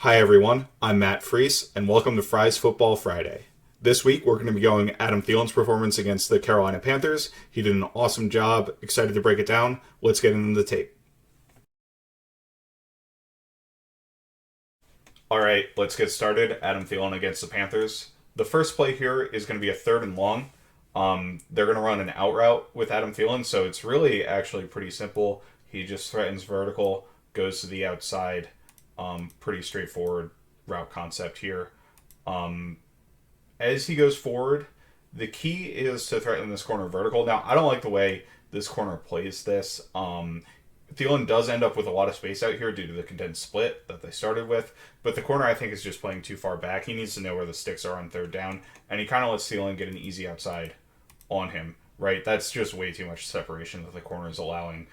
Hi everyone, I'm Matt Freese, and welcome to Fry's Football Friday. This week we're going to be going Adam Thielen's performance against the Carolina Panthers. He did an awesome job, excited to break it down. Let's get into the tape. Alright, let's get started. Adam Thielen against the Panthers. The first play here is going to be a third and long. They're going to run an out route with Adam Thielen, so it's really actually pretty simple. He just threatens vertical, goes to the outside. Pretty straightforward route concept here. As he goes forward, the key is to threaten this corner vertical. Now, I don't like the way this corner plays this. Thielen does end up with a lot of space out here due to the condensed split that they started with, but the corner I think is just playing too far back. He needs to know where the sticks are on third down, and he kind of lets Thielen get an easy outside on him, right? That's just way too much separation that the corner is allowing.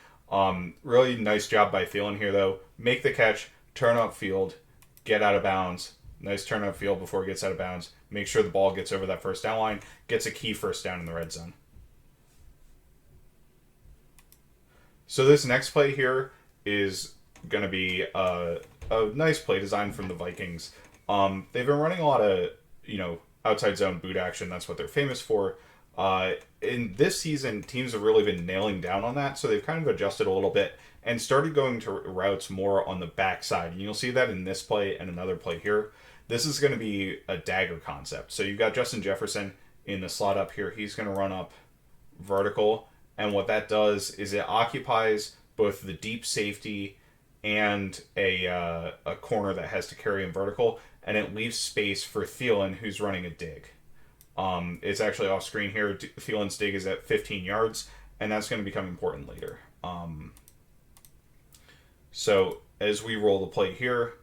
Really nice job by Thielen here, though. Make the catch, turn upfield, get out of bounds. Nice turn upfield before he gets out of bounds. Make sure the ball gets over that first down line, gets a key first down in the red zone. So this next play here is going to be a nice play design from the Vikings. They've been running a lot of, outside zone boot action. That's what they're famous for. In this season, teams have really been nailing down on that, so they've kind of adjusted a little bit and started going to routes more on the backside. And you'll see that in this play and another play here. This is going to be a dagger concept. So you've got Justin Jefferson in the slot up here. He's going to run up vertical, and what that does is it occupies both the deep safety and a corner that has to carry him vertical, and it leaves space for Thielen, who's running a dig. It's actually off screen here. Thielen's dig is at 15 yards, and that's going to become important later. So as we roll the play here,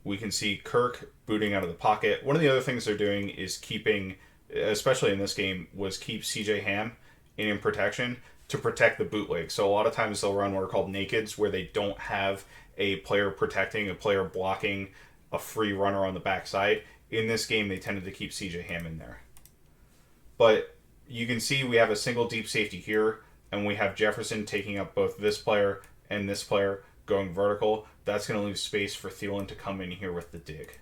we can see Kirk booting out of the pocket. One of the other things they're doing is keeping, especially in this game, was keep CJ Ham in protection to protect the bootleg. So a lot of times they'll run what are called nakeds, where they don't have a player protecting, a player blocking a free runner on the backside. In this game, they tended to keep CJ Ham in there. But you can see we have a single deep safety here, and we have Jefferson taking up both this player and this player going vertical. That's going to leave space for Thielen to come in here with the dig.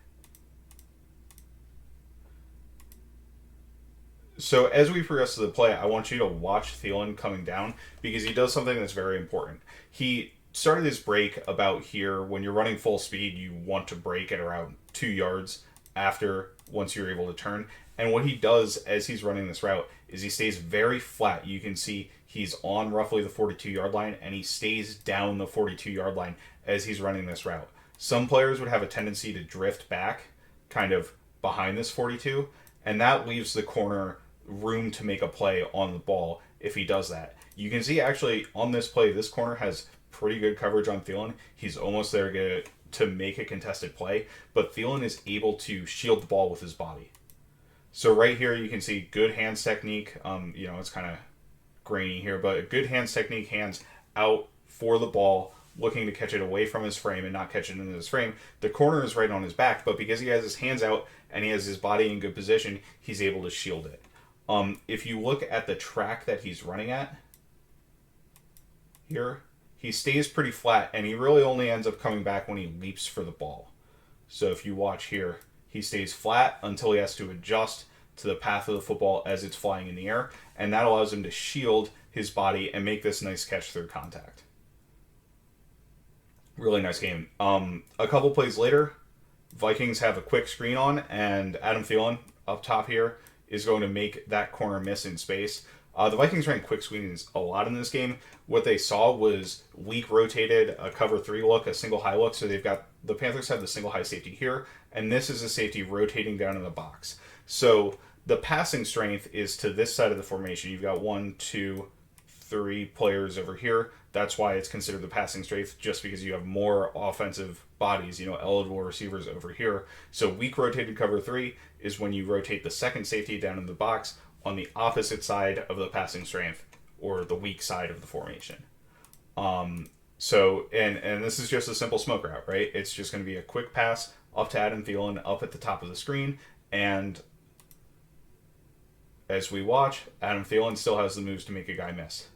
So as we progress to the play, I want you to watch Thielen coming down, because he does something that's very important. He started his break about here. When you're running full speed, you want to break at around 2 yards after once you're able to turn. And what he does as he's running this route is he stays very flat. You can see he's on roughly the 42-yard line, and he stays down the 42-yard line as he's running this route. Some players would have a tendency to drift back kind of behind this 42, and that leaves the corner room to make a play on the ball if he does that. You can see actually on this play, this corner has pretty good coverage on Thielen. He's almost there to make a contested play, but Thielen is able to shield the ball with his body. So right here you can see good hands technique. It's kind of grainy here, but good hands technique, hands out for the ball, looking to catch it away from his frame and not catch it into his frame. The corner is right on his back, but because he has his hands out and he has his body in good position, he's able to shield it. If you look at the track that he's running at here, he stays pretty flat, and he really only ends up coming back when he leaps for the ball. So if you watch here, he stays flat until he has to adjust to the path of the football as it's flying in the air, and that allows him to shield his body and make this nice catch through contact. Really nice game. A couple plays later, Vikings have a quick screen on, and Adam Thielen up top here is going to make that corner miss in space. The Vikings ran quick screens a lot in this game. What they saw was weak rotated, a cover 3 look, a single high look. So the Panthers have the single high safety here, and this is a safety rotating down in the box. So the passing strength is to this side of the formation. You've got 1, 2, 3 players over here. That's why it's considered the passing strength, just because you have more offensive bodies, eligible receivers over here. So weak rotated cover 3 is when you rotate the second safety down in the box on the opposite side of the passing strength, or the weak side of the formation. So this is just a simple smoke route, right? It's just going to be a quick pass up to Adam Thielen up at the top of the screen, and as we watch, Adam Thielen still has the moves to make a guy miss.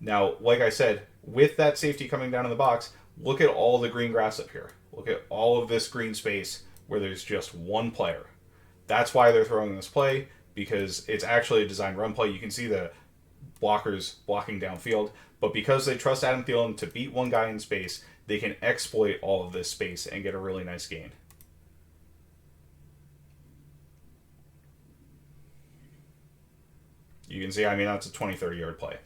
Now, like I said, with that safety coming down in the box, look at all the green grass up here. Look at all of this green space where there's just one player. That's why they're throwing this play, because it's actually a designed run play. You can see the blockers blocking downfield, but because they trust Adam Thielen to beat one guy in space, they can exploit all of this space and get a really nice gain. You can see, I mean, that's a 20, 30-yard play.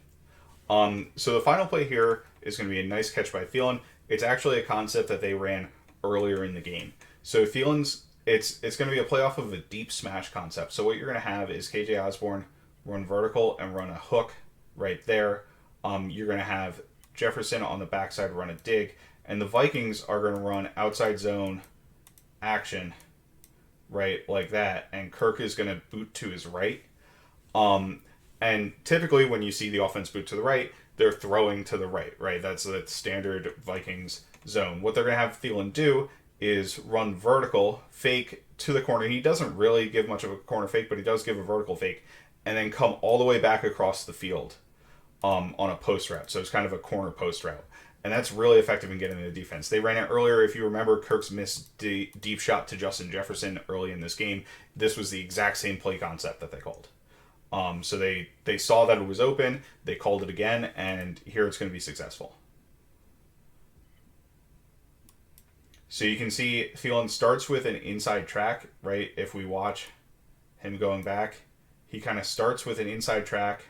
So the final play here is going to be a nice catch by Thielen. It's actually a concept that they ran earlier in the game. So Thielen's, it's going to be a play off of a deep smash concept. So what you're going to have is KJ Osborne run vertical and run a hook right there. You're going to have Jefferson on the backside run a dig, and the Vikings are going to run outside zone action right like that, and Kirk is going to boot to his right. And typically when you see the offense boot to the right, they're throwing to the right? That's the standard Vikings zone. What they're going to have Thielen do is run vertical, fake to the corner. He doesn't really give much of a corner fake, but he does give a vertical fake, and then come all the way back across the field on a post route. So it's kind of a corner post route. And that's really effective in getting the defense. They ran it earlier. If you remember, Kirk's missed deep shot to Justin Jefferson early in this game. This was the exact same play concept that they called. So they saw that it was open, they called it again, and here it's going to be successful. So you can see Thielen starts with an inside track, right? If we watch him going back, he kind of starts with an inside track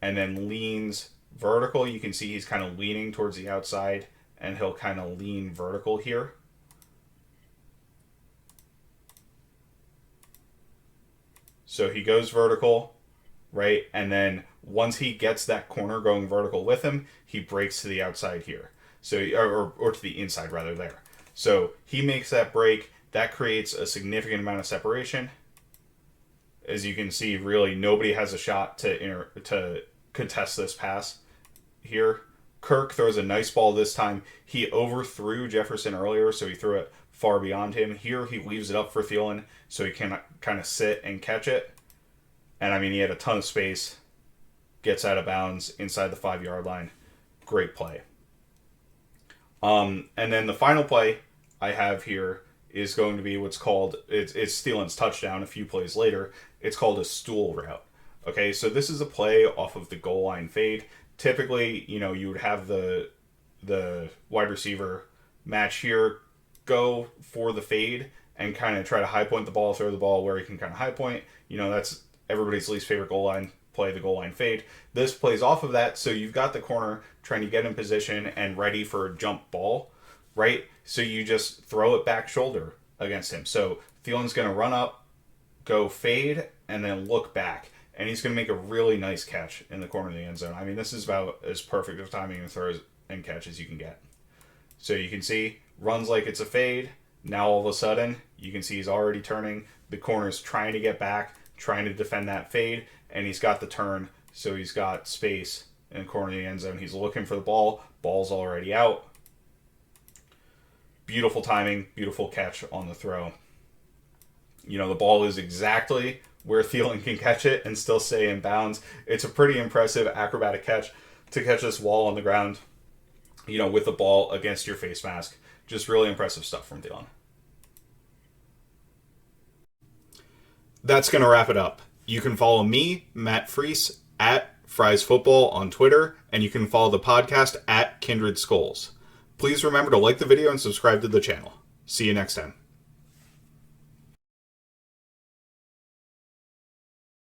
and then leans vertical. You can see he's kind of leaning towards the outside, and he'll kind of lean vertical here. So he goes vertical, right? And then once he gets that corner going vertical with him, he breaks to the outside here. So, or to the inside rather there. So he makes that break. That creates a significant amount of separation. As you can see, really nobody has a shot to contest this pass here. Kirk throws a nice ball this time. He overthrew Jefferson earlier, so he threw it far beyond him. Here he leaves it up for Thielen, so he can kind of sit and catch it. And I mean, he had a ton of space. Gets out of bounds inside the 5-yard line. Great play. And then the final play I have here is going to be what's called, it's Thielen's touchdown a few plays later. It's called a stool route. Okay, so this is a play off of the goal line fade. Typically, you would have the wide receiver match here, go for the fade, and kind of try to high point the ball, throw the ball where he can kind of high point. That's everybody's least favorite goal line play, the goal line fade. This plays off of that, so you've got the corner trying to get in position and ready for a jump ball, right? So you just throw it back shoulder against him. So Thielen's going to run up, go fade, and then look back. And he's going to make a really nice catch in the corner of the end zone. I mean, this is about as perfect of timing and throws and catch as you can get. So you can see, runs like it's a fade. Now all of a sudden, you can see he's already turning. The corner's trying to get back, trying to defend that fade, and he's got the turn, so he's got space in the corner of the end zone. He's looking for the ball. Ball's already out. Beautiful timing, beautiful catch on the throw. The ball is exactly where Thielen can catch it and still stay in bounds. It's a pretty impressive acrobatic catch to catch this wall on the ground, with the ball against your face mask. Just really impressive stuff from Thielen. That's going to wrap it up. You can follow me, Matt Freese, at Fries Football on Twitter, and you can follow the podcast at Kindred Skulls. Please remember to like the video and subscribe to the channel. See you next time.